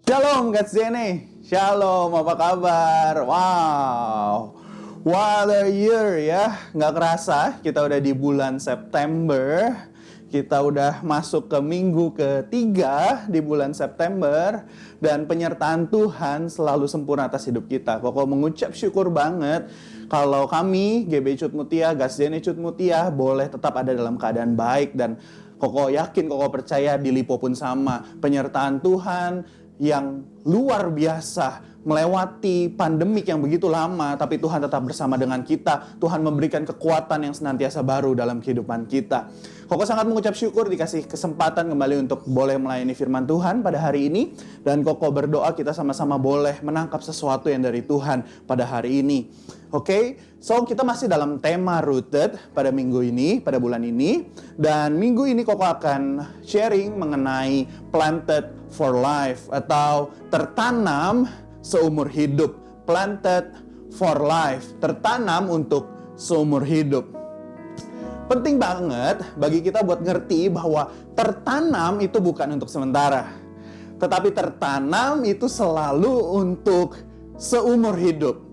Shalom Kak Zene, Shalom, apa kabar? Wow, what a year ya. Nggak kerasa kita udah di bulan September. Kita udah masuk ke minggu ketiga di bulan September. Dan penyertaan Tuhan selalu sempurna atas hidup kita. Koko mengucap syukur banget kalau kami, GB Cut Mutia, Kak Zene Cut Mutia, boleh tetap ada dalam keadaan baik. Dan Koko yakin, Koko percaya di Lipo pun sama. Penyertaan Tuhan yang luar biasa melewati pandemik yang begitu lama, tapi Tuhan tetap bersama dengan kita. Tuhan memberikan kekuatan yang senantiasa baru dalam kehidupan kita. Koko sangat mengucap syukur dikasih kesempatan kembali untuk boleh melayani firman Tuhan pada hari ini. Dan Koko berdoa kita sama-sama boleh menangkap sesuatu yang dari Tuhan pada hari ini. Oke, so kita masih dalam tema rooted pada minggu ini, pada bulan ini. Dan minggu ini Koko akan sharing mengenai planted for life atau tertanam seumur hidup. Planted for life, tertanam untuk seumur hidup. Penting banget bagi kita buat ngerti bahwa tertanam itu bukan untuk sementara. Tetapi tertanam itu selalu untuk seumur hidup.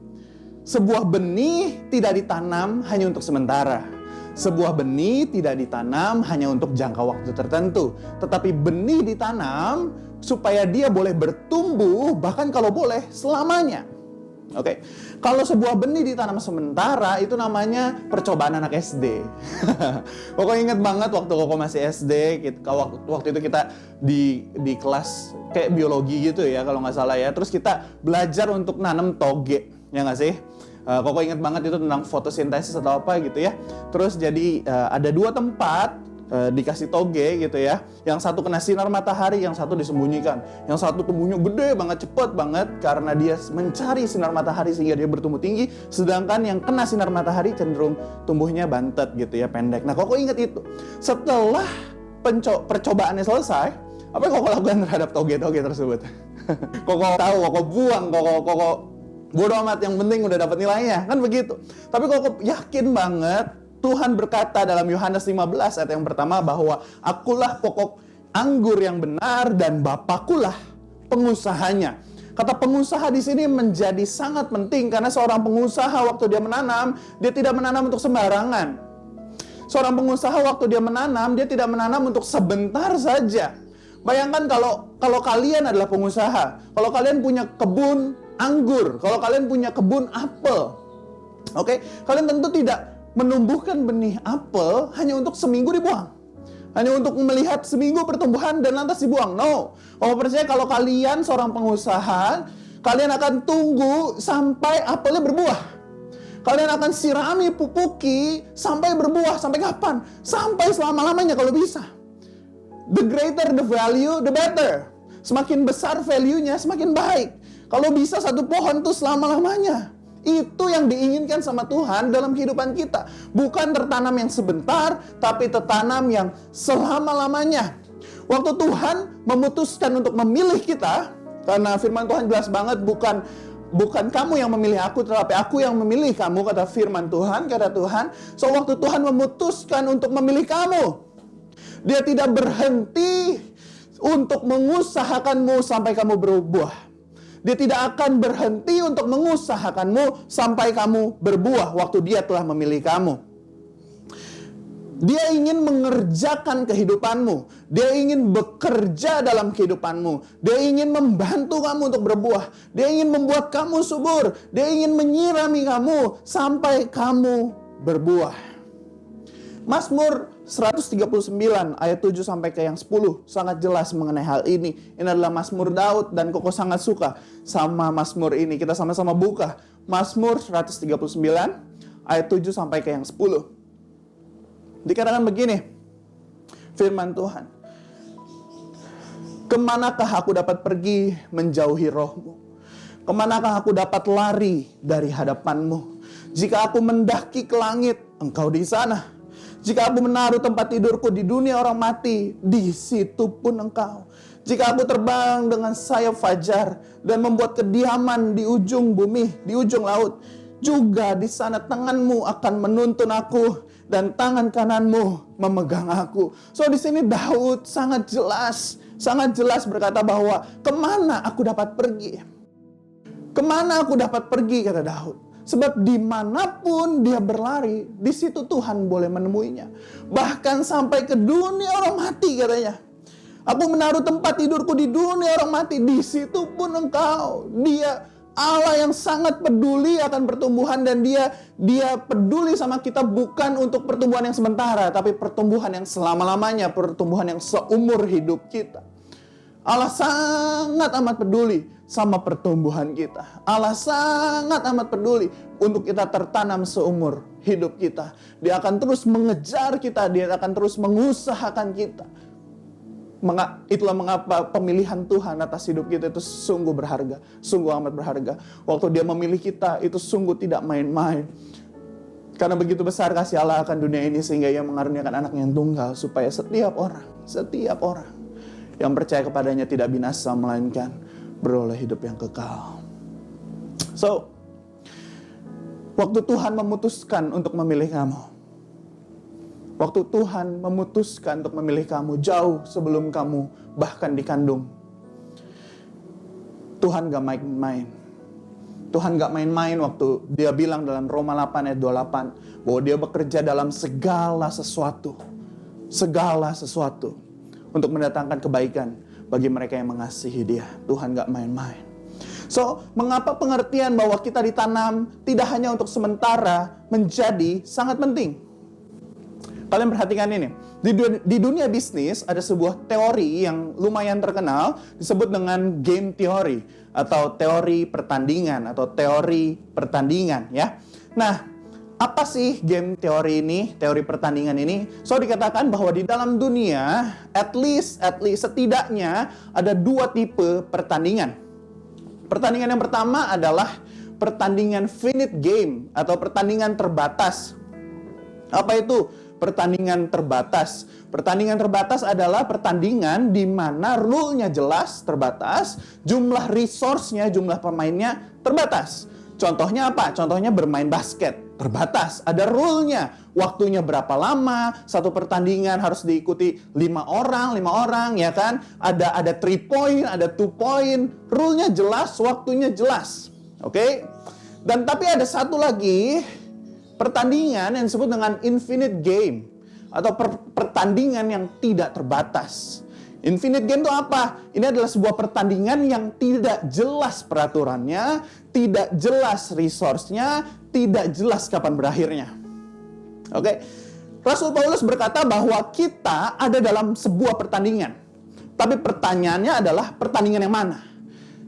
Sebuah benih tidak ditanam hanya untuk sementara. Sebuah benih tidak ditanam hanya untuk jangka waktu tertentu. Tetapi benih ditanam supaya dia boleh bertumbuh, bahkan kalau boleh selamanya. Oke, kalau sebuah benih ditanam sementara, itu namanya percobaan anak SD. Koko inget banget waktu Koko masih SD, waktu itu kita di kelas kayak biologi gitu ya, kalau nggak salah ya. Terus kita belajar untuk nanam toge, ya nggak sih? Koko inget banget itu tentang fotosintesis atau apa gitu ya. Terus jadi ada dua tempat dikasih toge gitu ya. Yang satu kena sinar matahari, yang satu disembunyikan. Yang satu tumbuhnya gede banget, cepet banget karena dia mencari sinar matahari sehingga dia bertumbuh tinggi. Sedangkan yang kena sinar matahari cenderung tumbuhnya bantet gitu ya, pendek. Nah, Koko inget itu. Setelah percobaannya selesai, apa yang Koko lakukan terhadap toge-toge tersebut? Koko tahu, Koko buang, Koko bodo amat, yang penting udah dapat nilainya, kan begitu. Tapi Koko yakin banget Tuhan berkata dalam Yohanes 15 ayat yang pertama bahwa akulah pokok anggur yang benar dan Bapakulah pengusahanya. Kata pengusaha di sini menjadi sangat penting karena seorang pengusaha waktu dia menanam, dia tidak menanam untuk sembarangan. Seorang pengusaha waktu dia menanam, dia tidak menanam untuk sebentar saja. Bayangkan kalau kalian adalah pengusaha, kalau kalian punya kebun anggur, kalau kalian punya kebun apel, oke, kalian tentu tidak menumbuhkan benih apel hanya untuk seminggu dibuang, hanya untuk melihat seminggu pertumbuhan dan lantas dibuang. No, Koko percaya kalau kalian seorang pengusaha, kalian akan tunggu sampai apelnya berbuah. Kalian akan sirami, pupuki sampai berbuah. Sampai kapan? Sampai selama-lamanya kalau bisa. The greater the value, the better. Semakin besar value-nya, semakin baik. Kalau bisa satu pohon tuh selama-lamanya. Itu yang diinginkan sama Tuhan dalam kehidupan kita. Bukan tertanam yang sebentar, tapi tertanam yang selama-lamanya. Waktu Tuhan memutuskan untuk memilih kita, karena firman Tuhan jelas banget, bukan kamu yang memilih aku, tetapi aku yang memilih kamu, kata firman Tuhan, kata Tuhan. So waktu Tuhan memutuskan untuk memilih kamu, Dia tidak berhenti untuk mengusahakanmu sampai kamu berbuah. Dia tidak akan berhenti untuk mengusahakanmu sampai kamu berbuah waktu Dia telah memilih kamu. Dia ingin mengerjakan kehidupanmu. Dia ingin bekerja dalam kehidupanmu. Dia ingin membantu kamu untuk berbuah. Dia ingin membuat kamu subur. Dia ingin menyirami kamu sampai kamu berbuah. Mazmur 139 ayat 7 sampai ke yang 10 sangat jelas mengenai hal ini. Ini adalah Mazmur Daud dan Koko sangat suka sama Mazmur ini. Kita sama-sama buka Mazmur 139 ayat 7 sampai ke yang 10. Dikatakan begini, firman Tuhan. Kemanakah aku dapat pergi menjauhi rohmu? Kemanakah aku dapat lari dari hadapanmu? Jika aku mendaki ke langit, engkau di sana. Jika aku menaruh tempat tidurku di dunia orang mati, di situ pun engkau. Jika aku terbang dengan sayap fajar dan membuat kediaman di ujung bumi, di ujung laut, juga di sana tanganmu akan menuntun aku dan tangan kananmu memegang aku. So di sini Daud sangat jelas sangat jelas berkata bahwa kemana aku dapat pergi? Kemana aku dapat pergi, kata Daud. Sebab dimanapun dia berlari, di situ Tuhan boleh menemuinya. Bahkan sampai ke dunia orang mati, katanya. Aku menaruh tempat tidurku di dunia orang mati, di situ pun engkau. Dia Allah yang sangat peduli akan pertumbuhan, dan dia peduli sama kita bukan untuk pertumbuhan yang sementara, tapi pertumbuhan yang selama-lamanya, pertumbuhan yang seumur hidup kita. Allah sangat amat peduli sama pertumbuhan kita. Allah sangat amat peduli untuk kita tertanam seumur hidup kita. Dia akan terus mengejar kita, dia akan terus mengusahakan kita. Itulah mengapa pemilihan Tuhan atas hidup kita itu sungguh berharga, sungguh amat berharga. Waktu dia memilih kita itu sungguh tidak main-main. Karena begitu besar kasih Allah akan dunia ini sehingga ia mengaruniakan anaknya yang tunggal, supaya setiap orang yang percaya kepadanya tidak binasa melainkan beroleh hidup yang kekal. So, waktu Tuhan memutuskan untuk memilih kamu, waktu Tuhan memutuskan untuk memilih kamu jauh sebelum kamu bahkan dikandung, Tuhan gak main-main. Tuhan gak main-main waktu dia bilang dalam Roma 8 ayat 28 bahwa dia bekerja dalam segala sesuatu untuk mendatangkan kebaikan bagi mereka yang mengasihi dia. Tuhan gak main-main. So, mengapa pengertian bahwa kita ditanam tidak hanya untuk sementara menjadi sangat penting? Kalian perhatikan ini. Di dunia bisnis ada sebuah teori yang lumayan terkenal disebut dengan game theory atau teori pertandingan ya. Nah, apa sih game teori ini, teori pertandingan ini? So, dikatakan bahwa di dalam dunia at least setidaknya ada dua tipe pertandingan. Pertandingan yang pertama adalah pertandingan finite game atau pertandingan terbatas. Apa itu pertandingan terbatas? Pertandingan terbatas adalah pertandingan di mana rule-nya jelas, terbatas, jumlah resource-nya, jumlah pemainnya terbatas. Contohnya apa? Contohnya bermain basket, terbatas, ada rule-nya. Waktunya berapa lama, satu pertandingan harus diikuti 5 orang, ya kan? Ada 3 point, ada 2 point, rule-nya jelas, waktunya jelas. Oke? Dan tapi ada satu lagi pertandingan yang disebut dengan infinite game atau pertandingan yang tidak terbatas. Infinite game itu apa? Ini adalah sebuah pertandingan yang tidak jelas peraturannya, tidak jelas resource-nya, tidak jelas kapan berakhirnya. Oke. Rasul Paulus berkata bahwa kita ada dalam sebuah pertandingan. Tapi pertanyaannya adalah pertandingan yang mana?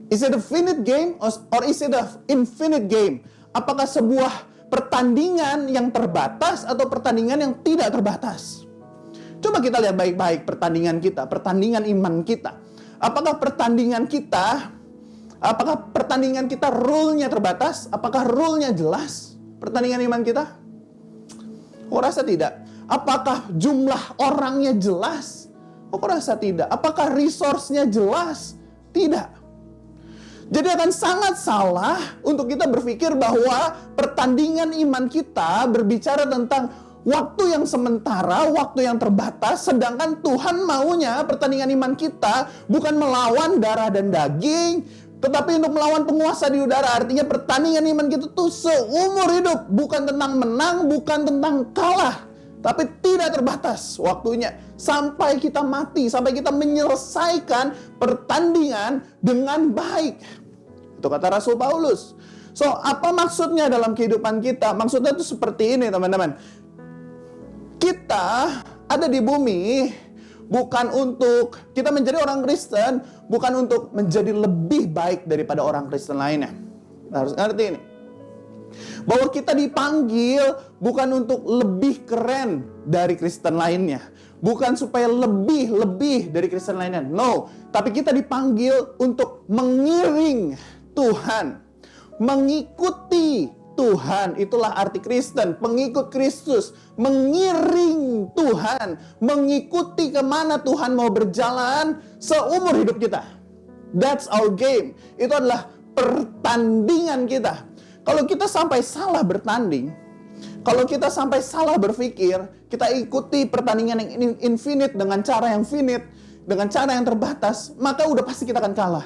Is it a finite game or is it an infinite game? Apakah sebuah pertandingan yang terbatas atau pertandingan yang tidak terbatas? Coba kita lihat baik-baik pertandingan kita, pertandingan iman kita. Apakah pertandingan kita rule-nya terbatas? Apakah rule-nya jelas? Pertandingan iman kita? Aku rasa tidak. Apakah jumlah orangnya jelas? Aku rasa tidak. Apakah resource-nya jelas? Tidak. Jadi akan sangat salah untuk kita berpikir bahwa pertandingan iman kita berbicara tentang waktu yang sementara, waktu yang terbatas, sedangkan Tuhan maunya pertandingan iman kita bukan melawan darah dan daging, tetapi untuk melawan penguasa di udara. Artinya pertandingan iman kita tuh seumur hidup, bukan tentang menang, bukan tentang kalah, tapi tidak terbatas waktunya. Sampai kita mati, sampai kita menyelesaikan pertandingan dengan baik. Itu kata Rasul Paulus. So, apa maksudnya dalam kehidupan kita? Maksudnya itu seperti ini, teman-teman. Kita ada di bumi bukan untuk kita menjadi orang Kristen, bukan untuk menjadi lebih baik daripada orang Kristen lainnya. Harus ngerti ini. Bahwa kita dipanggil bukan untuk lebih keren dari Kristen lainnya. Bukan supaya lebih dari Kristen lainnya. No, tapi kita dipanggil untuk mengiring Tuhan. Mengikuti Tuhan, itulah arti Kristen, pengikut Kristus, mengiring Tuhan, mengikuti kemana Tuhan mau berjalan seumur hidup kita. That's our game. Itu adalah pertandingan kita. Kalau kita sampai salah bertanding, kalau kita sampai salah berpikir, kita ikuti pertandingan yang infinite dengan cara yang finite, dengan cara yang terbatas, maka udah pasti kita akan kalah.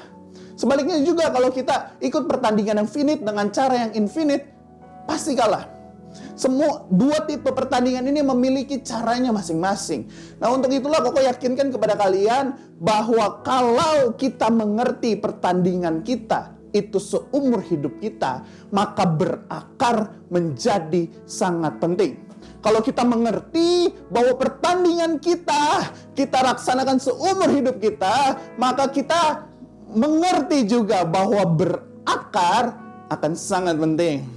Sebaliknya juga kalau kita ikut pertandingan yang finite dengan cara yang infinite, pasti kalah. Semua dua tipe pertandingan ini memiliki caranya masing-masing. Nah, untuk itulah Koko yakinkan kepada kalian bahwa kalau kita mengerti pertandingan kita itu seumur hidup kita, maka berakar menjadi sangat penting. Kalau kita mengerti bahwa pertandingan kita laksanakan seumur hidup kita, maka kita mengerti juga bahwa berakar akan sangat penting.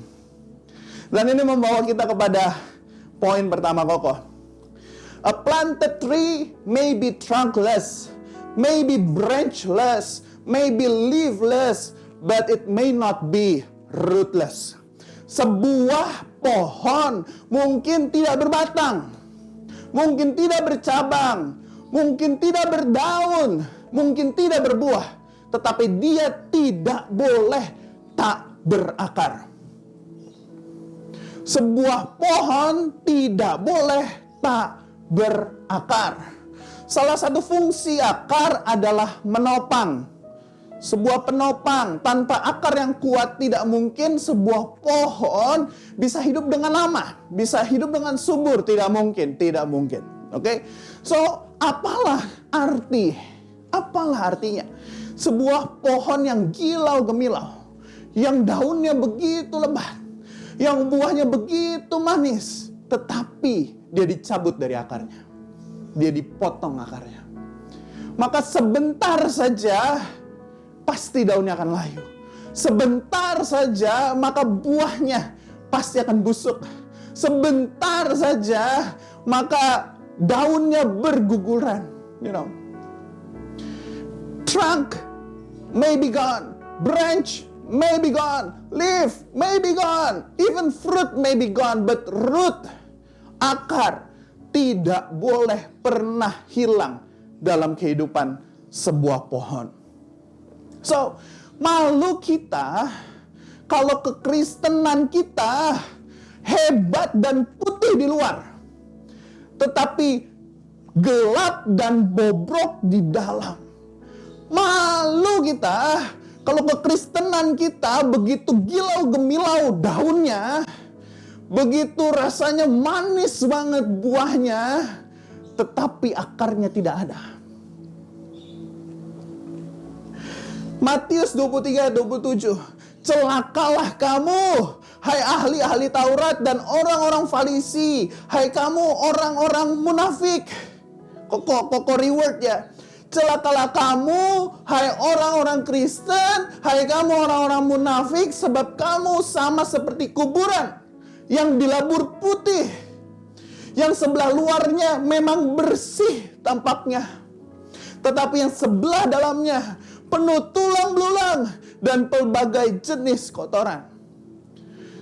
Dan ini membawa kita kepada poin pertama Koko. A planted tree may be trunkless, may be branchless, may be leafless, but it may not be rootless. Sebuah pohon mungkin tidak berbatang, mungkin tidak bercabang, mungkin tidak berdaun, mungkin tidak berbuah, tetapi dia tidak boleh tak berakar. Sebuah pohon tidak boleh tak berakar. Salah satu fungsi akar adalah menopang. Sebuah penopang, tanpa akar yang kuat tidak mungkin sebuah pohon bisa hidup dengan lama, bisa hidup dengan subur, tidak mungkin. Oke? So, apalah artinya? Sebuah pohon yang gilau gemilau, yang daunnya begitu lebat, yang buahnya begitu manis, tetapi dia dicabut dari akarnya. Dia dipotong akarnya. Maka sebentar saja pasti daunnya akan layu. Sebentar saja maka buahnya pasti akan busuk. Sebentar saja maka daunnya berguguran. Trunk may be gone, branch may be gone, leaf may be gone, even fruit may be gone, but root, akar, tidak boleh pernah hilang dalam kehidupan sebuah pohon. So, malu kita kalau kekristenan kita hebat dan putih di luar, tetapi gelap dan bobrok di dalam. Malu kita kalau kekristenan kita begitu gilau gemilau daunnya, begitu rasanya manis banget buahnya, tetapi akarnya tidak ada. Matius 23:27, celakalah kamu, hai ahli-ahli Taurat dan orang-orang Farisi, hai kamu orang-orang munafik. Koko reward ya. Celakalah kamu, hai orang-orang Kristen, hai kamu orang-orang munafik, sebab kamu sama seperti kuburan yang dilabur putih, yang sebelah luarnya memang bersih tampaknya, tetapi yang sebelah dalamnya penuh tulang belulang dan pelbagai jenis kotoran.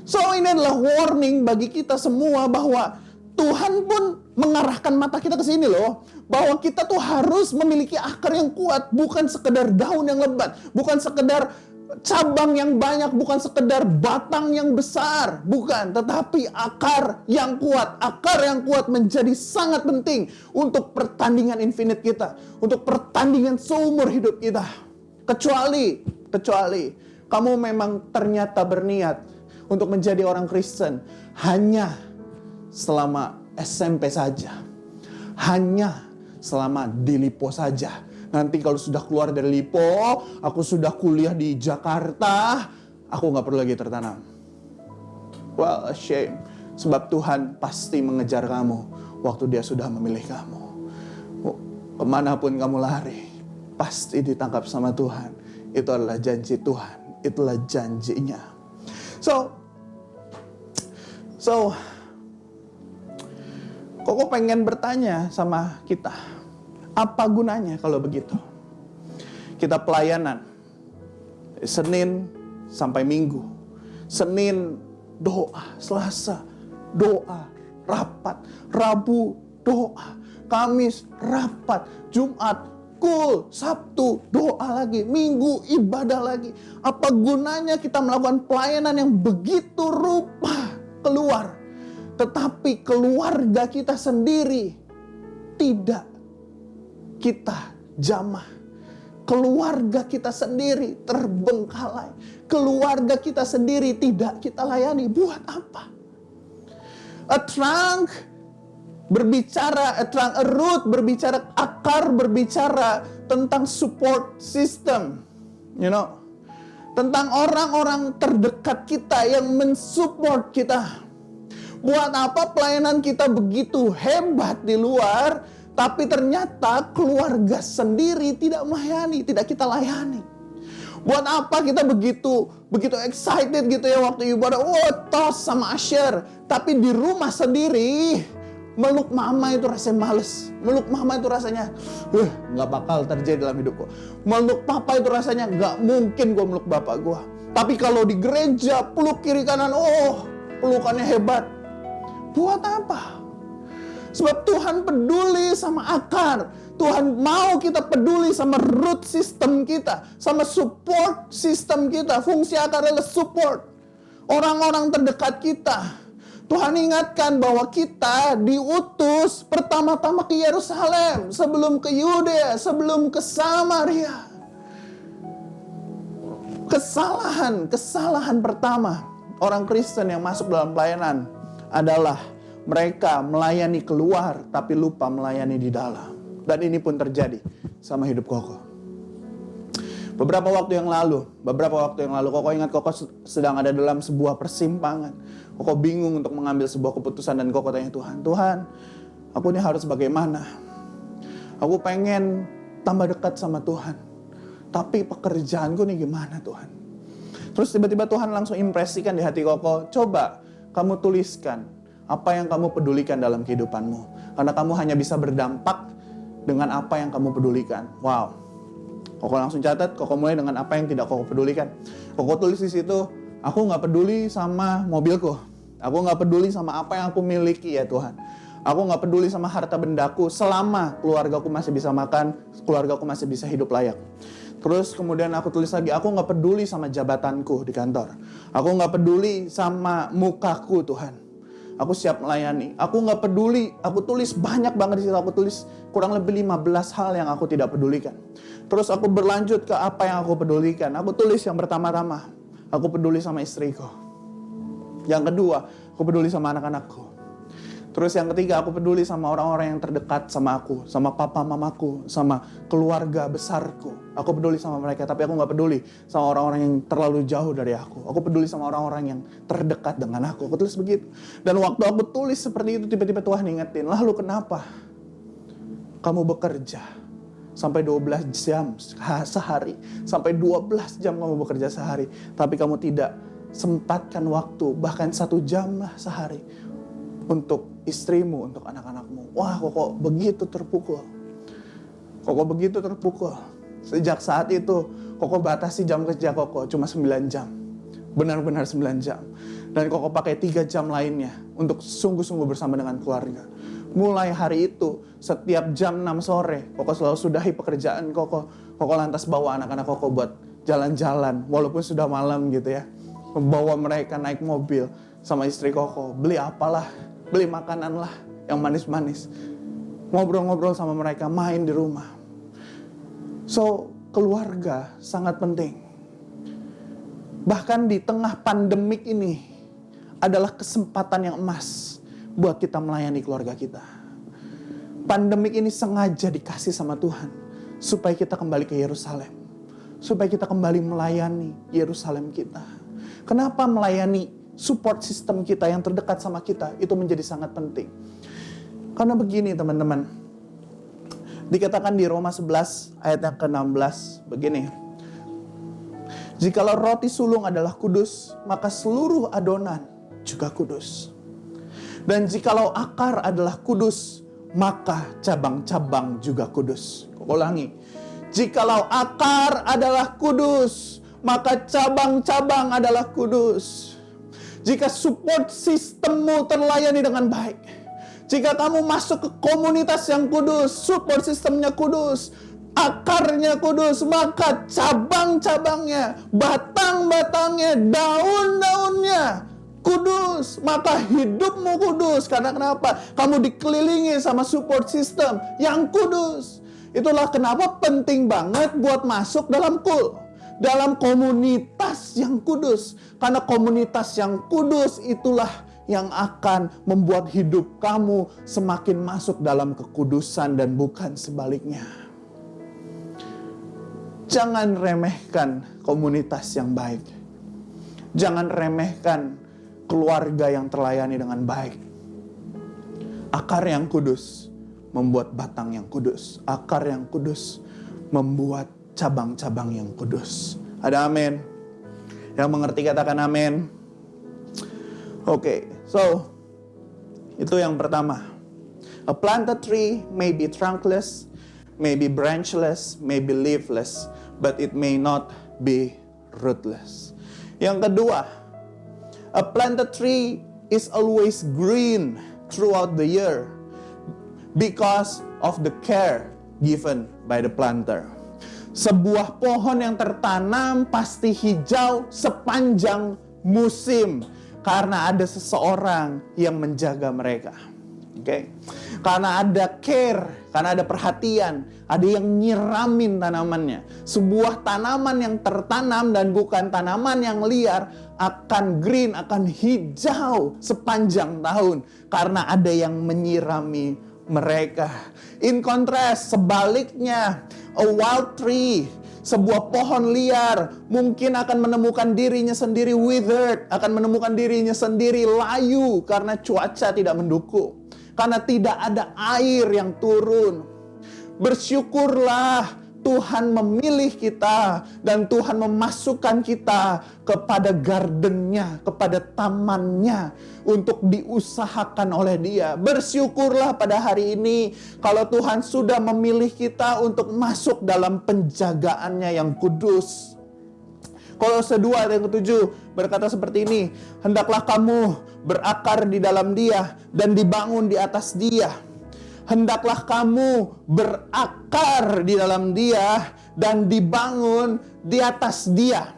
So, ini adalah warning bagi kita semua bahwa Tuhan pun mengarahkan mata kita ke sini loh. Bahwa kita tuh harus memiliki akar yang kuat. Bukan sekedar daun yang lebat. Bukan sekedar cabang yang banyak. Bukan sekedar batang yang besar. Bukan. Tetapi akar yang kuat. Akar yang kuat menjadi sangat penting untuk pertandingan infinite kita. Untuk pertandingan seumur hidup kita. Kecuali kamu memang ternyata berniat untuk menjadi orang Kristen hanya selama SMP saja. Hanya selama di Lipo saja. Nanti kalau sudah keluar dari Lipo, aku sudah kuliah di Jakarta, aku gak perlu lagi tertanam. Well, a shame. Sebab Tuhan pasti mengejar kamu waktu Dia sudah memilih kamu. Kemanapun kamu lari, pasti ditangkap sama Tuhan. Itu adalah janji Tuhan. Itulah janjinya. So, Koko pengen bertanya sama kita, apa gunanya kalau begitu? Kita pelayanan, Senin sampai Minggu. Senin doa, Selasa doa, rapat, Rabu doa, Kamis rapat, Jumat cool, Sabtu doa lagi, Minggu ibadah lagi. Apa gunanya kita melakukan pelayanan yang begitu rupa keluar? Tetapi keluarga kita sendiri tidak kita jamah. Keluarga kita sendiri terbengkalai. Keluarga kita sendiri tidak kita layani. Buat apa? A root berbicara, akar berbicara tentang support system. Tentang orang-orang terdekat kita yang mensupport kita. Buat apa pelayanan kita begitu hebat di luar, tapi ternyata keluarga sendiri tidak melayani, tidak kita layani. Buat apa kita begitu excited gitu ya waktu ibadah, tos sama Asher, tapi di rumah sendiri meluk mama itu rasanya males. Meluk mama itu rasanya nggak bakal terjadi dalam hidupku. Meluk papa itu rasanya nggak mungkin gue meluk bapak gue. Tapi kalau di gereja peluk kiri kanan, pelukannya hebat. Buat apa? Sebab Tuhan peduli sama akar. Tuhan mau kita peduli sama root system kita, sama support system kita. Fungsi akar adalah support orang-orang terdekat kita. Tuhan ingatkan bahwa kita diutus pertama-tama ke Yerusalem, sebelum ke Yudea, sebelum ke Samaria. Kesalahan pertama orang Kristen yang masuk dalam pelayanan adalah mereka melayani keluar tapi lupa melayani di dalam. Dan ini pun terjadi sama hidup Koko. Beberapa waktu yang lalu Koko ingat Koko sedang ada dalam sebuah persimpangan. Koko bingung untuk mengambil sebuah keputusan dan Koko tanya Tuhan, aku ini harus bagaimana? Aku pengen tambah dekat sama Tuhan, tapi pekerjaanku nih gimana Tuhan? Terus tiba-tiba Tuhan langsung impresikan di hati Koko, coba kamu tuliskan apa yang kamu pedulikan dalam kehidupanmu. Karena kamu hanya bisa berdampak dengan apa yang kamu pedulikan. Wow. Koko langsung catat, Koko mulai dengan apa yang tidak Koko pedulikan. Koko tulis di situ, aku gak peduli sama mobilku. Aku gak peduli sama apa yang aku miliki ya Tuhan. Aku gak peduli sama harta bendaku selama keluargaku masih bisa makan, keluargaku masih bisa hidup layak. Terus kemudian aku tulis lagi, aku gak peduli sama jabatanku di kantor. Aku gak peduli sama mukaku Tuhan. Aku siap melayani. Aku gak peduli. Aku tulis banyak banget di situ. Aku tulis kurang lebih 15 hal yang aku tidak pedulikan. Terus aku berlanjut ke apa yang aku pedulikan. Aku tulis yang pertama-tama, aku peduli sama istriku. Yang kedua, aku peduli sama anak-anakku. Terus yang ketiga, aku peduli sama orang-orang yang terdekat sama aku, sama papa mamaku, sama keluarga besarku. Aku peduli sama mereka, tapi aku gak peduli sama orang-orang yang terlalu jauh dari aku. Aku peduli sama orang-orang yang terdekat dengan aku. Aku tulis begitu. Dan waktu aku tulis seperti itu, tiba-tiba Tuhan ingetin, lalu kenapa kamu bekerja sampai 12 jam sehari, sampai 12 jam kamu bekerja sehari, tapi kamu tidak sempatkan waktu, bahkan 1 jam lah sehari, untuk istrimu, untuk anak-anakmu. Wah, Koko begitu terpukul. Koko begitu terpukul. Sejak saat itu, Koko batasi jam kerja Koko cuma 9 jam. Benar-benar 9 jam. Dan Koko pakai 3 jam lainnya untuk sungguh-sungguh bersama dengan keluarga. Mulai hari itu, setiap jam 6 sore, Koko selalu sudahi pekerjaan Koko. Koko lantas bawa anak-anak Koko buat jalan-jalan, walaupun sudah malam gitu ya. Membawa mereka naik mobil sama istri Koko. Beli apalah, beli makanan lah yang manis-manis. Ngobrol-ngobrol sama mereka, main di rumah. So, keluarga sangat penting. Bahkan di tengah pandemik ini adalah kesempatan yang emas buat kita melayani keluarga kita. Pandemik ini sengaja dikasih sama Tuhan supaya kita kembali ke Yerusalem. Supaya kita kembali melayani Yerusalem kita. Kenapa melayani support system kita yang terdekat sama kita itu menjadi sangat penting? Karena begini teman-teman, dikatakan di Roma 11 ayat yang ke-16 begini, jikalau roti sulung adalah kudus, maka seluruh adonan juga kudus. Dan jikalau akar adalah kudus, maka cabang-cabang juga kudus. Ulangi, jikalau akar adalah kudus, maka cabang-cabang adalah kudus. Jika support sistemmu terlayani dengan baik, jika kamu masuk ke komunitas yang kudus, support sistemnya kudus, akarnya kudus, maka cabang-cabangnya, batang-batangnya, daun-daunnya kudus. Maka hidupmu kudus. Karena kenapa? Kamu dikelilingi sama support system yang kudus. Itulah kenapa penting banget buat masuk dalam kul, dalam komunitas yang kudus. Karena komunitas yang kudus itulah yang akan membuat hidup kamu semakin masuk dalam kekudusan dan bukan sebaliknya. Jangan remehkan komunitas yang baik. Jangan remehkan keluarga yang terlayani dengan baik. Akar yang kudus membuat batang yang kudus. Akar yang kudus membuat cabang-cabang yang kudus. Ada amin? Yang mengerti katakan amin. Oke, so itu yang pertama. A planted tree may be trunkless, may be branchless, may be leafless, but it may not be rootless. Yang kedua, a planted tree is always green throughout the year because of the care given by the planter. Sebuah pohon yang tertanam pasti hijau sepanjang musim karena ada seseorang yang menjaga mereka. Oke. Karena ada care, karena ada perhatian, ada yang nyiramin tanamannya. Sebuah tanaman yang tertanam dan bukan tanaman yang liar akan green, akan hijau sepanjang tahun karena ada yang menyirami mereka. In contrast, sebaliknya, a wild tree, sebuah pohon liar mungkin akan menemukan dirinya sendiri withered, akan menemukan dirinya sendiri layu karena cuaca tidak mendukung, karena tidak ada air yang turun. Bersyukurlah Tuhan memilih kita dan Tuhan memasukkan kita kepada gardennya, kepada tamannya untuk diusahakan oleh Dia. Bersyukurlah pada hari ini kalau Tuhan sudah memilih kita untuk masuk dalam penjagaannya yang kudus. Kolose 2 ayat yang ke-7 berkata seperti ini, hendaklah kamu berakar di dalam Dia dan dibangun di atas Dia. Hendaklah kamu berakar di dalam Dia dan dibangun di atas Dia.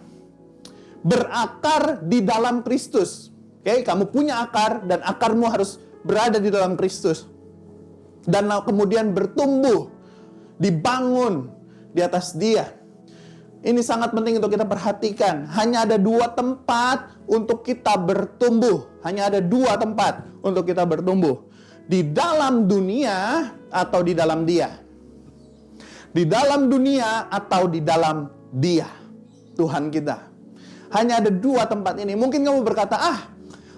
Berakar di dalam Kristus. Oke, kamu punya akar dan akarmu harus berada di dalam Kristus. Dan kemudian bertumbuh, dibangun di atas Dia. Ini sangat penting untuk kita perhatikan. Hanya ada 2 tempat untuk kita bertumbuh. Hanya ada 2 tempat untuk kita bertumbuh. Di dalam dunia atau di dalam Dia. Di dalam dunia atau di dalam Dia. Tuhan kita. Hanya ada 2 tempat ini. Mungkin kamu berkata,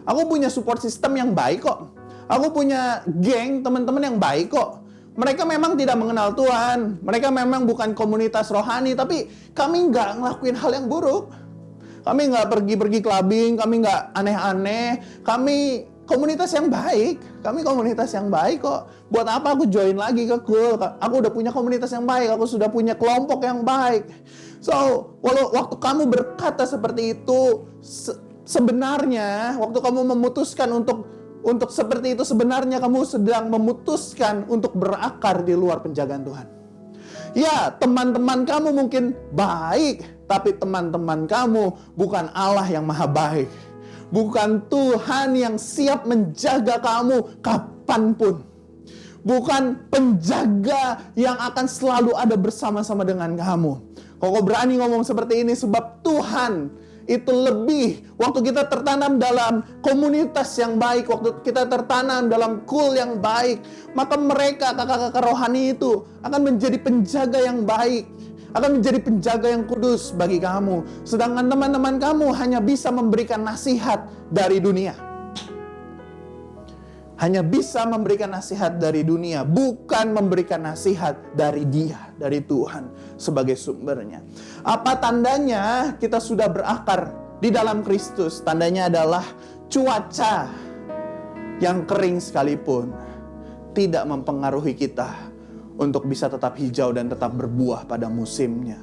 aku punya support system yang baik kok. Aku punya geng teman-teman yang baik kok. Mereka memang tidak mengenal Tuhan. Mereka memang bukan komunitas rohani. Tapi kami nggak ngelakuin hal yang buruk. Kami nggak pergi-pergi clubbing. Kami nggak aneh-aneh. Kami komunitas yang baik. Kami komunitas yang baik kok. Buat apa aku join lagi ke Kul? Aku udah punya komunitas yang baik. Aku sudah punya kelompok yang baik. So, waktu kamu berkata seperti itu, sebenarnya waktu kamu memutuskan untuk seperti itu, sebenarnya kamu sedang memutuskan untuk berakar di luar penjagaan Tuhan. Ya, teman-teman kamu mungkin baik, tapi teman-teman kamu bukan Allah yang maha baik. Bukan Tuhan yang siap menjaga kamu kapanpun. Bukan penjaga yang akan selalu ada bersama-sama dengan kamu. Kok berani ngomong seperti ini? Sebab Tuhan itu lebih. Waktu kita tertanam dalam komunitas yang baik, waktu kita tertanam dalam kul yang baik, maka mereka, kakak-kakak rohani itu akan menjadi penjaga yang baik. Akan menjadi penjaga yang kudus bagi kamu. Sedangkan teman-teman kamu hanya bisa memberikan nasihat dari dunia. Hanya bisa memberikan nasihat dari dunia, bukan memberikan nasihat dari Dia, dari Tuhan sebagai sumbernya. Apa tandanya kita sudah berakar di dalam Kristus? Tandanya adalah cuaca yang kering sekalipun tidak mempengaruhi kita untuk bisa tetap hijau dan tetap berbuah pada musimnya.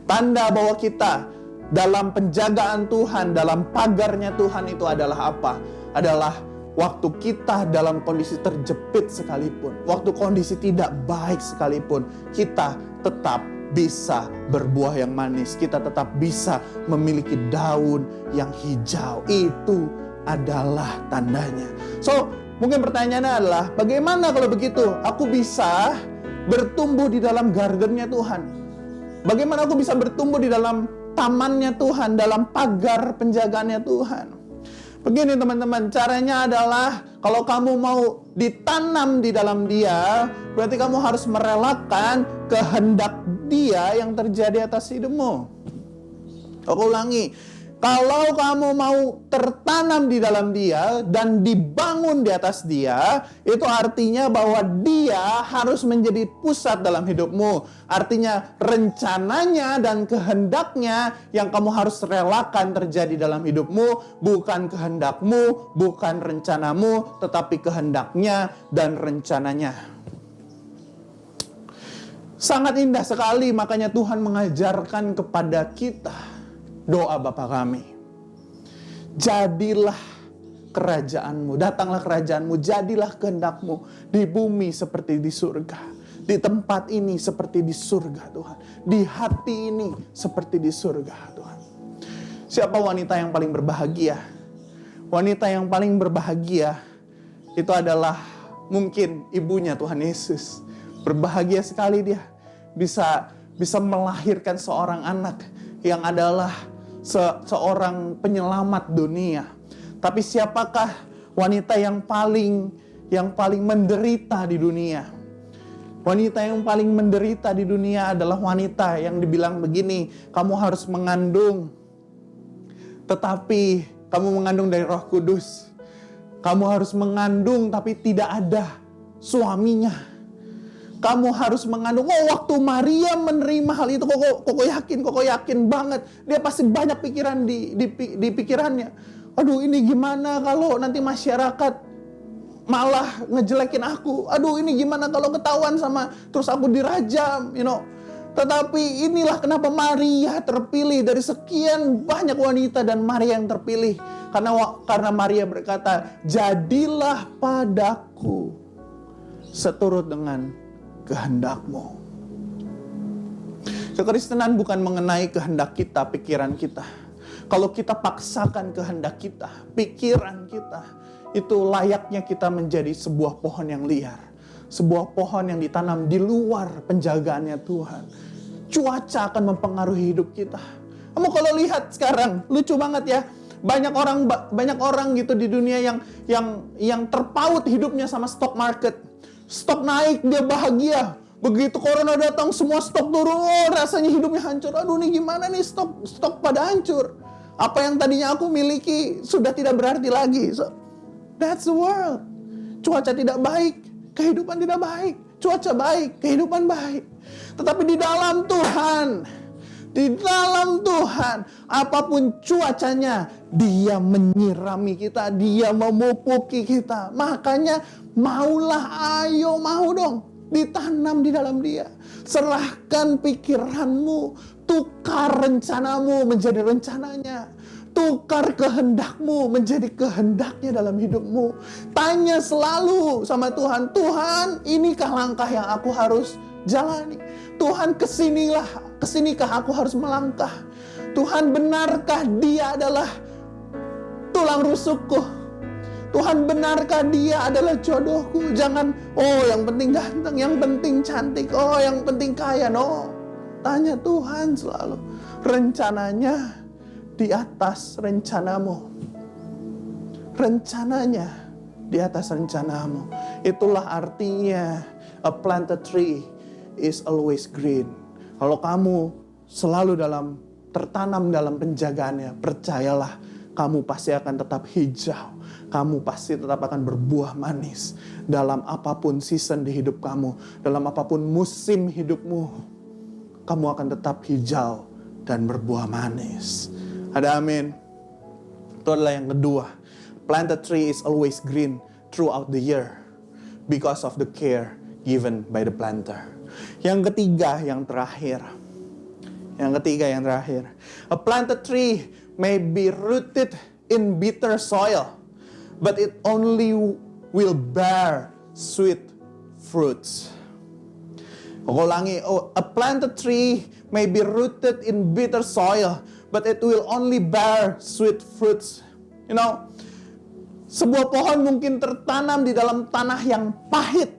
Tanda bahwa kita dalam penjagaan Tuhan, dalam pagarnya Tuhan itu adalah apa? Adalah waktu kita dalam kondisi terjepit sekalipun, waktu kondisi tidak baik sekalipun, kita tetap bisa berbuah yang manis. Kita tetap bisa memiliki daun yang hijau. Itu adalah tandanya. So, mungkin pertanyaannya adalah, bagaimana kalau begitu aku bisa bertumbuh di dalam gardennya Tuhan? Bagaimana aku bisa bertumbuh di dalam tamannya Tuhan, dalam pagar penjagaannya Tuhan? Begini teman-teman, caranya adalah kalau kamu mau ditanam di dalam Dia, berarti kamu harus merelakan kehendak Dia yang terjadi atas hidupmu. Aku ulangi, kalau kamu mau tertanam di dalam Dia dan dibangun di atas Dia, itu artinya bahwa Dia harus menjadi pusat dalam hidupmu. Artinya rencananya dan kehendaknya yang kamu harus relakan terjadi dalam hidupmu, bukan kehendakmu, bukan rencanamu, tetapi kehendaknya dan rencananya. Sangat indah sekali, makanya Tuhan mengajarkan kepada kita doa Bapa kami. Jadilah kerajaanmu, datanglah kerajaanmu, jadilah kehendakmu di bumi seperti di surga. Di tempat ini seperti di surga Tuhan. Di hati ini seperti di surga Tuhan. Siapa wanita yang paling berbahagia? Wanita yang paling berbahagia itu adalah mungkin ibunya Tuhan Yesus. Berbahagia sekali dia bisa melahirkan seorang anak yang adalah seorang penyelamat dunia. Tapi siapakah wanita yang paling menderita di dunia? Wanita yang paling menderita di dunia adalah wanita yang dibilang begini, kamu harus mengandung, tetapi kamu mengandung dari Roh Kudus. Kamu harus mengandung tapi tidak ada suaminya. Kamu harus mengandung. Waktu Maria menerima hal itu, kok yakin banget. Dia pasti banyak pikiran di pikirannya. Aduh, ini gimana kalau nanti masyarakat malah ngejelekin aku. Aduh, ini gimana kalau ketahuan terus aku dirajam, Tetapi inilah kenapa Maria terpilih dari sekian banyak wanita, dan Maria yang terpilih. Karena Maria berkata, jadilah padaku seturut dengan kehendakmu. Kekristenan bukan mengenai kehendak kita, pikiran kita. Kalau kita paksakan kehendak kita, pikiran kita, itu layaknya kita menjadi sebuah pohon yang liar. Sebuah pohon yang ditanam di luar penjagaannya Tuhan. Cuaca akan mempengaruhi hidup kita. Kamu kalau lihat sekarang, lucu banget ya. Banyak orang gitu di dunia yang terpaut hidupnya sama stock market. Stok naik, dia bahagia. Begitu corona datang, semua stok turun. Rasanya hidupnya hancur. Aduh, nih gimana nih stok pada hancur. Apa yang tadinya aku miliki sudah tidak berarti lagi. So, that's the world. Cuaca tidak baik, kehidupan tidak baik. Cuaca baik, kehidupan baik. Tetapi di dalam Tuhan, apapun cuacanya, Dia menyirami kita, Dia memupuki kita. Makanya ayo mau dong ditanam di dalam Dia. Serahkan pikiranmu, tukar rencanamu menjadi rencananya. Tukar kehendakmu menjadi kehendaknya dalam hidupmu. Tanya selalu sama Tuhan, Tuhan, inikah langkah yang aku harus jalani? Tuhan, kesinikah aku harus melangkah? Tuhan, benarkah Dia adalah tulang rusukku? Tuhan, benarkah Dia adalah jodohku? Jangan, yang penting ganteng, yang penting cantik, yang penting kaya. No, tanya Tuhan selalu. Rencananya di atas rencanamu. Rencananya di atas rencanamu. Itulah artinya a planted tree is always green. Kalau kamu selalu tertanam dalam penjagaannya, percayalah kamu pasti akan tetap hijau. Kamu pasti tetap akan berbuah manis. Dalam apapun season di hidup kamu, dalam apapun musim hidupmu, kamu akan tetap hijau dan berbuah manis. Ada amin. Itu adalah yang kedua. Planted tree is always green throughout the year because of the care given by the planter. Yang ketiga, yang terakhir. A planted tree may be rooted in bitter soil, but it only will bear sweet fruits. Aku ulangi, a planted tree may be rooted in bitter soil, but it will only bear sweet fruits. Sebuah pohon mungkin tertanam di dalam tanah yang pahit.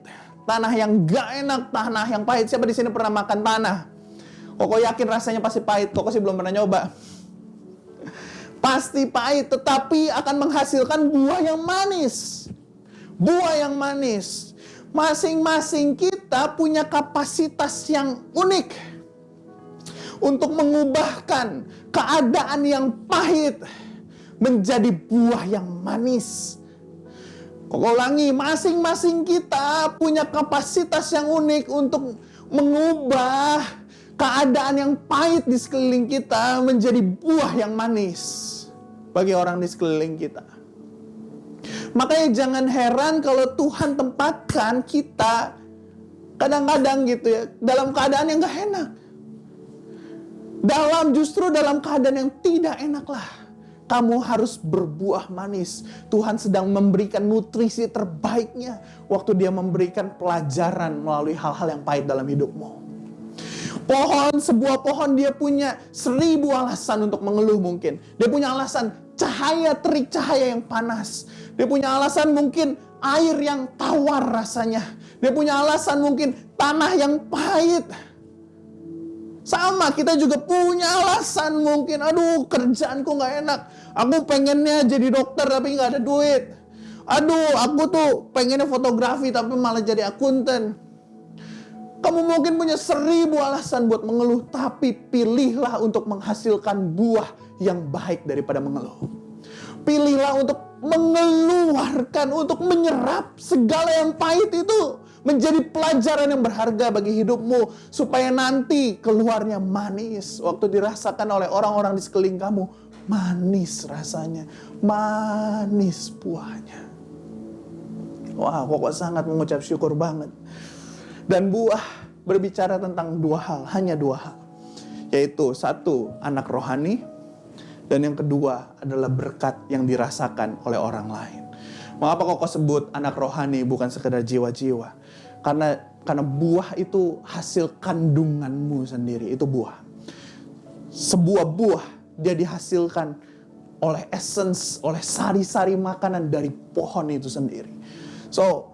tanah yang gak enak, tanah yang pahit. Siapa di sini pernah makan tanah? Koko yakin rasanya pasti pahit. Koko sih belum pernah nyoba. Pasti pahit, tetapi akan menghasilkan buah yang manis. Buah yang manis. Masing-masing kita punya kapasitas yang unik untuk mengubahkan keadaan yang pahit menjadi buah yang manis. Koko ulangi, masing-masing kita punya kapasitas yang unik untuk mengubah keadaan yang pahit di sekeliling kita menjadi buah yang manis bagi orang di sekeliling kita. Makanya jangan heran kalau Tuhan tempatkan kita kadang-kadang gitu ya, dalam keadaan yang gak enak. Justru dalam keadaan yang tidak enak lah. Kamu harus berbuah manis. Tuhan sedang memberikan nutrisi terbaiknya waktu dia memberikan pelajaran melalui hal-hal yang pahit dalam hidupmu. Sebuah pohon dia punya 1000 alasan untuk mengeluh mungkin. Dia punya alasan terik cahaya yang panas. Dia punya alasan mungkin air yang tawar rasanya. Dia punya alasan mungkin tanah yang pahit. Sama, kita juga punya alasan mungkin, aduh kerjaanku gak enak. Aku pengennya jadi dokter tapi gak ada duit. Aduh, aku tuh pengennya fotografi tapi malah jadi akuntan. Kamu mungkin punya 1000 alasan buat mengeluh, tapi pilihlah untuk menghasilkan buah yang baik daripada mengeluh. Pilihlah untuk mengeluarkan, untuk menyerap segala yang pahit itu menjadi pelajaran yang berharga bagi hidupmu, supaya nanti keluarnya manis. Waktu dirasakan oleh orang-orang di sekeliling kamu, manis rasanya, manis buahnya. Wah, kok sangat mengucap syukur banget. Dan buah berbicara tentang 2 hal, hanya 2 hal. Yaitu 1, anak rohani. Dan yang kedua adalah berkat yang dirasakan oleh orang lain. Mengapa kok sebut anak rohani bukan sekedar jiwa-jiwa? Karena buah itu hasil kandunganmu sendiri, itu buah. Sebuah buah dia dihasilkan oleh essence, oleh sari-sari makanan dari pohon itu sendiri. So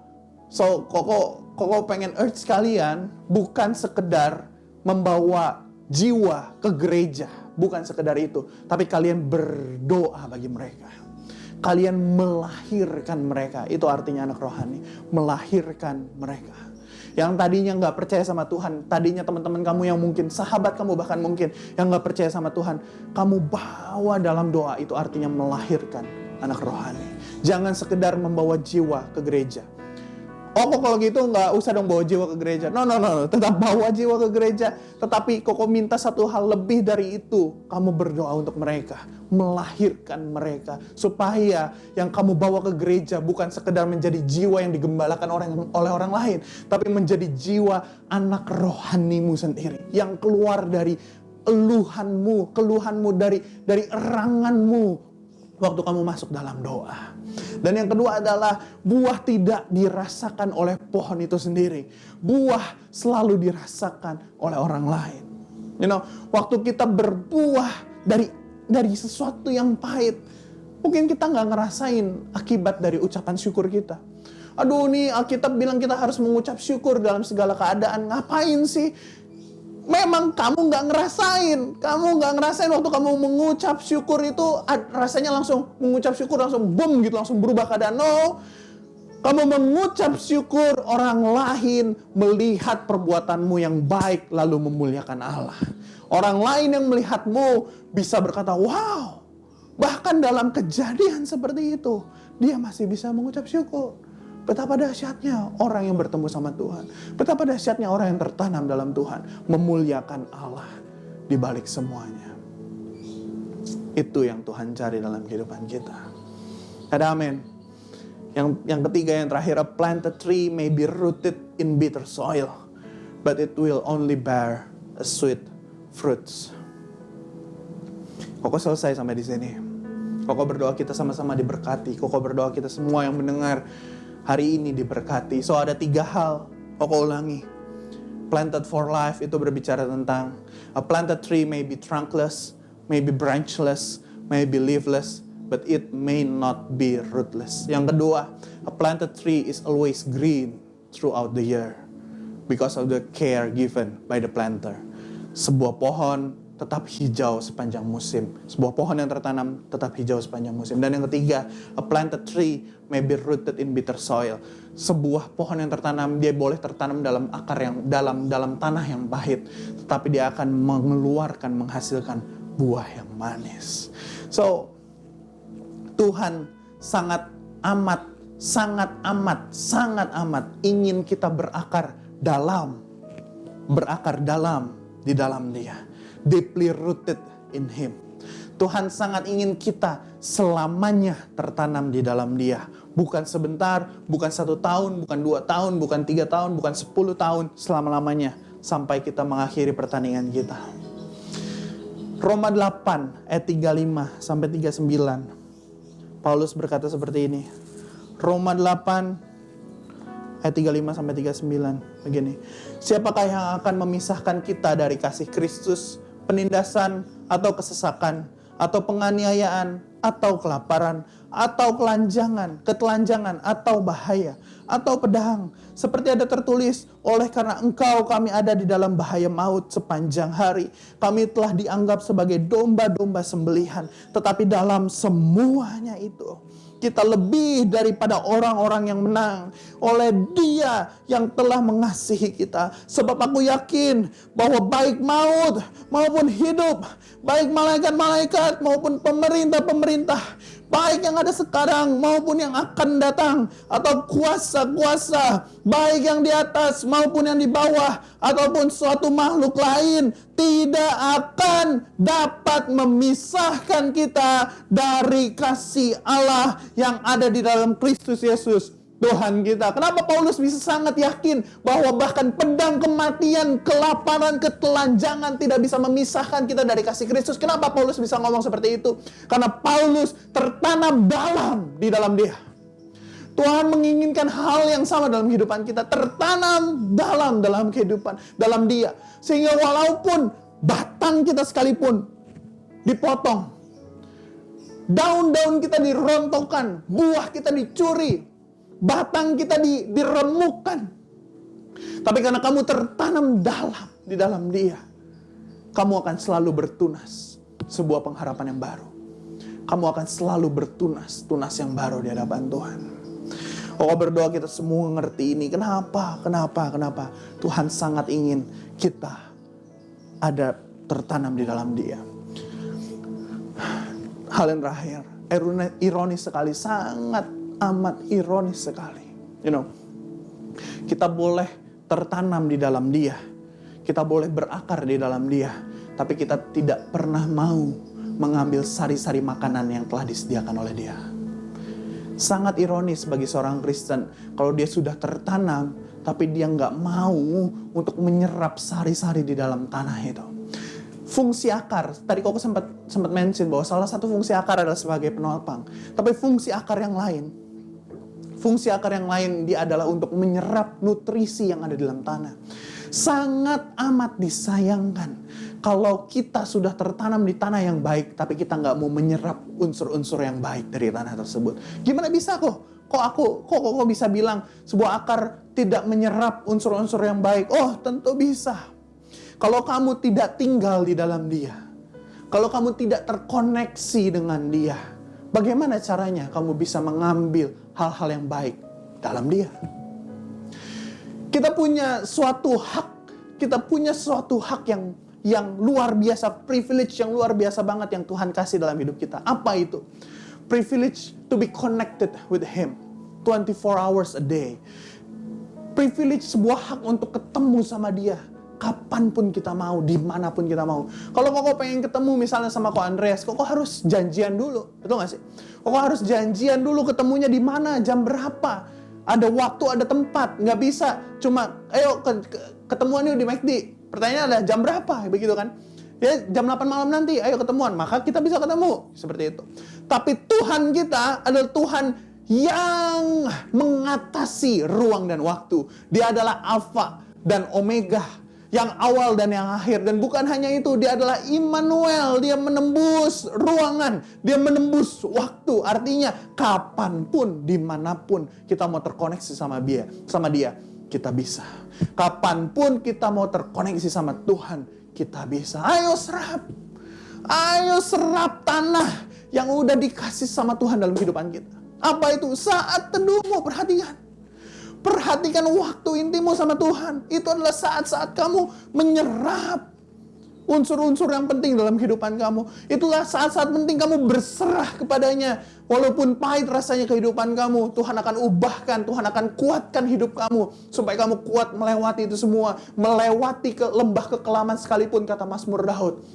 Koko pengen urge kalian bukan sekedar membawa jiwa ke gereja, bukan sekedar itu, tapi kalian berdoa bagi mereka. Kalian melahirkan mereka, itu artinya anak rohani, melahirkan mereka. Yang tadinya gak percaya sama Tuhan, tadinya teman-teman kamu yang mungkin, sahabat kamu bahkan mungkin, yang gak percaya sama Tuhan, kamu bawa dalam doa, itu artinya melahirkan anak rohani. Jangan sekedar membawa jiwa ke gereja. Oh, kok kalau gitu nggak usah dong bawa jiwa ke gereja. No. Tetap bawa jiwa ke gereja. Tetapi kok minta satu hal lebih dari itu. Kamu berdoa untuk mereka. Melahirkan mereka. Supaya yang kamu bawa ke gereja bukan sekedar menjadi jiwa yang digembalakan oleh orang lain. Tapi menjadi jiwa anak rohanimu sendiri. Yang keluar dari keluhanmu dari eranganmu. Waktu kamu masuk dalam doa. Dan yang kedua adalah buah tidak dirasakan oleh pohon itu sendiri. Buah selalu dirasakan oleh orang lain. Waktu kita berbuah dari sesuatu yang pahit, mungkin kita nggak ngerasain akibat dari ucapan syukur kita. Aduh, nih Alkitab bilang kita harus mengucap syukur dalam segala keadaan. Ngapain sih? Memang kamu nggak ngerasain waktu kamu mengucap syukur itu rasanya langsung mengucap syukur langsung boom gitu, langsung berubah keadaan. No, kamu mengucap syukur, orang lain melihat perbuatanmu yang baik lalu memuliakan Allah. Orang lain yang melihatmu bisa berkata, wow, bahkan dalam kejadian seperti itu dia masih bisa mengucap syukur. Betapa dahsyatnya orang yang bertemu sama Tuhan. Betapa dahsyatnya orang yang tertanam dalam Tuhan. Memuliakan Allah di balik semuanya. Itu yang Tuhan cari dalam kehidupan kita. Ada amin. Yang ketiga, yang terakhir, a planted tree may be rooted in bitter soil, but it will only bear a sweet fruits. Koko selesai sampai di sini. Koko berdoa kita sama-sama diberkati. Koko berdoa kita semua yang mendengar hari ini diberkati. So ada 3 hal, Koko ulangi. Planted for life itu berbicara tentang a planted tree may be trunkless, may be branchless, may be leafless, but it may not be rootless. Yang kedua, a planted tree is always green throughout the year because of the care given by the planter. Sebuah pohon tetap hijau sepanjang musim. Sebuah pohon yang tertanam tetap hijau sepanjang musim. Dan yang ketiga, a planted tree may be rooted in bitter soil. Sebuah pohon yang tertanam, dia boleh tertanam dalam akar yang dalam tanah yang pahit, tetapi dia akan menghasilkan buah yang manis. So, Tuhan sangat amat ingin kita berakar dalam di dalam Dia. Deeply rooted in Him. Tuhan sangat ingin kita selamanya tertanam di dalam Dia. Bukan sebentar, bukan 1 tahun, bukan 2 tahun, bukan 3 tahun, bukan 10 tahun, selama-lamanya sampai kita mengakhiri pertandingan kita. Roma 8 ayat 35 sampai 39. Paulus berkata seperti ini. Roma 8 ayat 35 sampai 39 begini. Siapakah yang akan memisahkan kita dari kasih Kristus? Penindasan atau kesesakan atau penganiayaan atau kelaparan atau ketelanjangan atau bahaya atau pedang, seperti ada tertulis, oleh karena engkau kami ada di dalam bahaya maut sepanjang hari, kami telah dianggap sebagai domba-domba sembelihan. Tetapi dalam semuanya itu kita lebih daripada orang-orang yang menang oleh Dia yang telah mengasihi kita. Sebab aku yakin bahwa baik maut maupun hidup, baik malaikat-malaikat maupun pemerintah-pemerintah, baik yang ada sekarang maupun yang akan datang, atau kuasa-kuasa, baik yang di atas maupun yang di bawah, ataupun suatu makhluk lain, tidak akan dapat memisahkan kita dari kasih Allah yang ada di dalam Kristus Yesus Tuhan kita. Kenapa Paulus bisa sangat yakin bahwa bahkan pedang kematian, kelaparan, ketelanjangan tidak bisa memisahkan kita dari kasih Kristus? Kenapa Paulus bisa ngomong seperti itu? Karena Paulus tertanam di dalam Dia. Tuhan menginginkan hal yang sama dalam kehidupan kita, tertanam dalam kehidupan, dalam Dia. Sehingga walaupun batang kita sekalipun dipotong, daun-daun kita dirontokkan, buah kita dicuri, batang kita diremukkan, tapi karena kamu tertanam di dalam Dia, kamu akan selalu bertunas sebuah pengharapan yang baru. Kamu akan selalu bertunas yang baru di hadapan Tuhan. Oh, berdoa kita semua ngerti ini. Kenapa? Tuhan sangat ingin kita ada tertanam di dalam Dia. Hal yang terakhir, ironis sekali, sangat amat ironis sekali. Kita boleh tertanam di dalam Dia, kita boleh berakar di dalam Dia, tapi kita tidak pernah mau mengambil sari-sari makanan yang telah disediakan oleh Dia. Sangat ironis bagi seorang Kristen kalau dia sudah tertanam, tapi dia nggak mau untuk menyerap sari-sari di dalam tanah itu. Fungsi akar, tadi Koko sempat mention bahwa salah satu fungsi akar adalah sebagai penopang. Tapi fungsi akar yang lain dia adalah untuk menyerap nutrisi yang ada di dalam tanah. Sangat amat disayangkan kalau kita sudah tertanam di tanah yang baik, tapi kita nggak mau menyerap unsur-unsur yang baik dari tanah tersebut. Gimana bisa kok bisa bilang sebuah akar tidak menyerap unsur-unsur yang baik? Oh, tentu bisa. Kalau kamu tidak tinggal di dalam Dia, kalau kamu tidak terkoneksi dengan Dia, bagaimana caranya kamu bisa mengambil hal-hal yang baik dalam Dia? Kita punya suatu hak yang luar biasa, privilege yang luar biasa banget yang Tuhan kasih dalam hidup kita. Apa itu? Privilege to be connected with Him 24 hours a day. Privilege, sebuah hak untuk ketemu sama Dia kapanpun kita mau, dimanapun kita mau. Kalau Koko pengen ketemu misalnya sama Ko Andreas, Koko harus janjian dulu, betul gak sih? Koko harus janjian dulu ketemunya di mana, jam berapa, ada waktu, ada tempat. Nggak bisa cuma, ayo ketemuan yuk di McD. Pertanyaannya adalah jam berapa, begitu kan? Ya jam 8 malam nanti, ayo ketemuan. Maka kita bisa ketemu, seperti itu. Tapi Tuhan kita adalah Tuhan yang mengatasi ruang dan waktu. Dia adalah Alfa dan Omega, yang awal dan yang akhir. Dan bukan hanya itu, Dia adalah Immanuel. Dia menembus ruangan, Dia menembus waktu. Artinya kapanpun, dimanapun kita mau terkoneksi sama Dia, kita bisa. Kapanpun kita mau terkoneksi sama Tuhan, kita bisa. Ayo serap. Ayo serap tanah yang udah dikasih sama Tuhan dalam kehidupan kita. Apa itu? Saat teduhmu, perhatikan. Perhatikan waktu intimu sama Tuhan. Itu adalah saat-saat kamu menyerap unsur-unsur yang penting dalam kehidupan kamu. Itulah saat-saat penting kamu berserah kepadanya. Walaupun pahit rasanya kehidupan kamu, Tuhan akan ubahkan, Tuhan akan kuatkan hidup kamu. Supaya kamu kuat melewati itu semua. Melewati ke lembah kekelaman sekalipun, kata Mazmur Daud.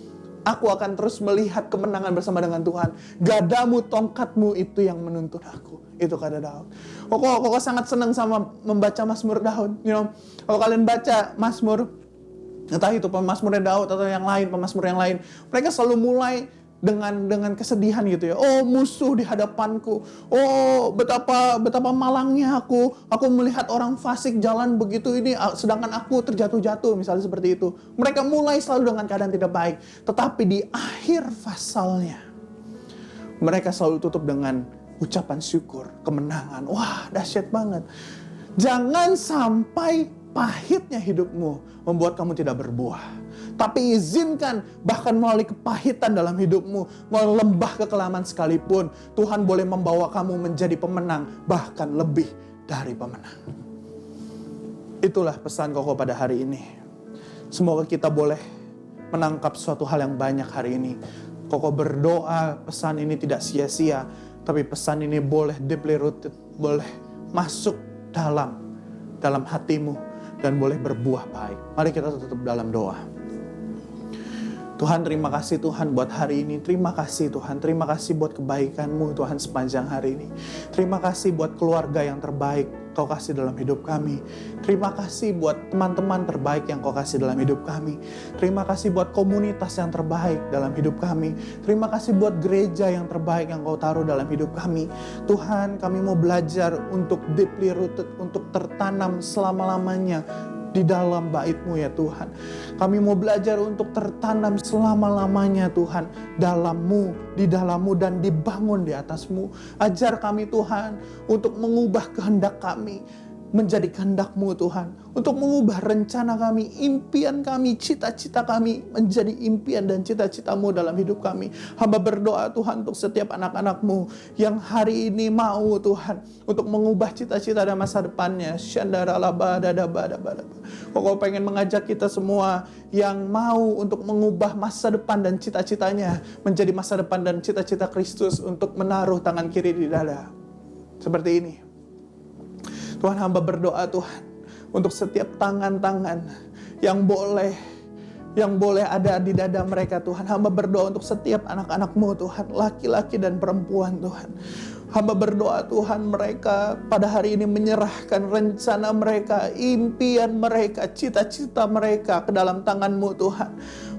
Aku akan terus melihat kemenangan bersama dengan Tuhan. Gadamu, tongkatmu itu yang menuntun aku. Itu kata Daud. Kok sangat senang sama membaca Mazmur Daud. Kalau kalian baca Mazmur, entah itu pemazmurnya Daud atau yang lain, pemazmur yang lain, mereka selalu mulai dengan kesedihan gitu ya. Oh, musuh di hadapanku. Oh, betapa malangnya aku melihat orang fasik jalan begitu ini, sedangkan aku terjatuh-jatuh, misalnya seperti itu. Mereka mulai selalu dengan keadaan tidak baik. Tetapi di akhir pasalnya, mereka selalu tutup dengan ucapan syukur, kemenangan. Wah, dahsyat banget. Jangan sampai pahitnya hidupmu membuat kamu tidak berbuah. Tapi izinkan bahkan melalui kepahitan dalam hidupmu, melalui lembah kekelaman sekalipun, Tuhan boleh membawa kamu menjadi pemenang, bahkan lebih dari pemenang. Itulah pesan Koko pada hari ini. Semoga kita boleh menangkap suatu hal yang banyak hari ini. Koko berdoa pesan ini tidak sia-sia, tapi pesan ini boleh deeply rooted, boleh masuk dalam hatimu, dan boleh berbuah baik. Mari kita tutup dalam doa. Tuhan, terima kasih Tuhan buat hari ini. Terima kasih Tuhan. Terima kasih buat kebaikan-Mu Tuhan sepanjang hari ini. Terima kasih buat keluarga yang terbaik Kau kasih dalam hidup kami. Terima kasih buat teman-teman terbaik yang Kau kasih dalam hidup kami. Terima kasih buat komunitas yang terbaik dalam hidup kami. Terima kasih buat gereja yang terbaik yang Kau taruh dalam hidup kami. Tuhan, kami mau belajar untuk deeply rooted, untuk tertanam selama-lamanya di dalam bait-Mu ya Tuhan. Kami mau belajar untuk tertanam selama-lamanya Tuhan, dalam-Mu, di dalam-Mu, dan dibangun di atas-Mu. Ajar kami Tuhan untuk mengubah kehendak kami menjadi kehendak-Mu Tuhan. Untuk mengubah rencana kami, impian kami, cita-cita kami menjadi impian dan cita-cita-Mu dalam hidup kami. Hamba berdoa Tuhan untuk setiap anak-anak-Mu yang hari ini mau Tuhan untuk mengubah cita-cita dan masa depannya. Kau pengen mengajak kita semua yang mau untuk mengubah masa depan dan cita-citanya menjadi masa depan dan cita-cita Kristus, untuk menaruh tangan kiri di dada. Seperti ini. Tuhan, hamba berdoa Tuhan untuk setiap tangan-tangan yang boleh ada di dada mereka Tuhan. Hamba berdoa untuk setiap anak-anak-Mu Tuhan, laki-laki dan perempuan Tuhan. Hamba berdoa Tuhan, mereka pada hari ini menyerahkan rencana mereka, impian mereka, cita-cita mereka ke dalam tangan-Mu Tuhan.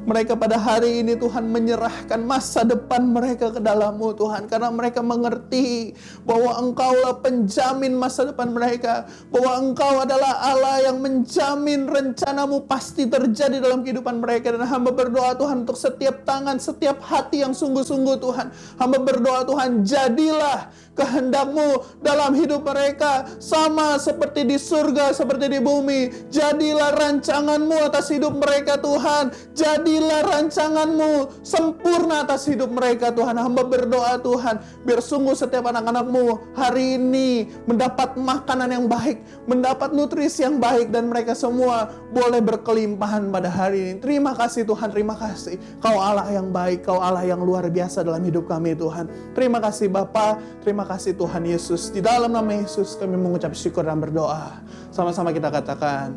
Mereka pada hari ini Tuhan menyerahkan masa depan mereka ke dalam-Mu Tuhan. Karena mereka mengerti bahwa Engkaulah penjamin masa depan mereka. Bahwa Engkau adalah Allah yang menjamin rencana-Mu pasti terjadi dalam kehidupan mereka. Dan hamba berdoa Tuhan untuk setiap tangan, setiap hati yang sungguh-sungguh Tuhan. Hamba berdoa Tuhan, jadilah kehendak-Mu dalam hidup mereka, sama seperti di surga, seperti di bumi. Jadilah rancangan-Mu atas hidup mereka Tuhan. Jadilah rancangan-Mu sempurna atas hidup mereka Tuhan. Hamba berdoa Tuhan, biar sungguh setiap anak-anak-Mu hari ini mendapat makanan yang baik, mendapat nutrisi yang baik, dan mereka semua boleh berkelimpahan pada hari ini. Terima kasih Tuhan, terima kasih. Kau Allah yang baik, Kau Allah yang luar biasa dalam hidup kami Tuhan. Terima kasih Bapa, terima kasih Tuhan Yesus. Di dalam nama Yesus kami mengucap syukur dan berdoa. Sama-sama kita katakan,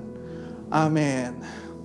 amin.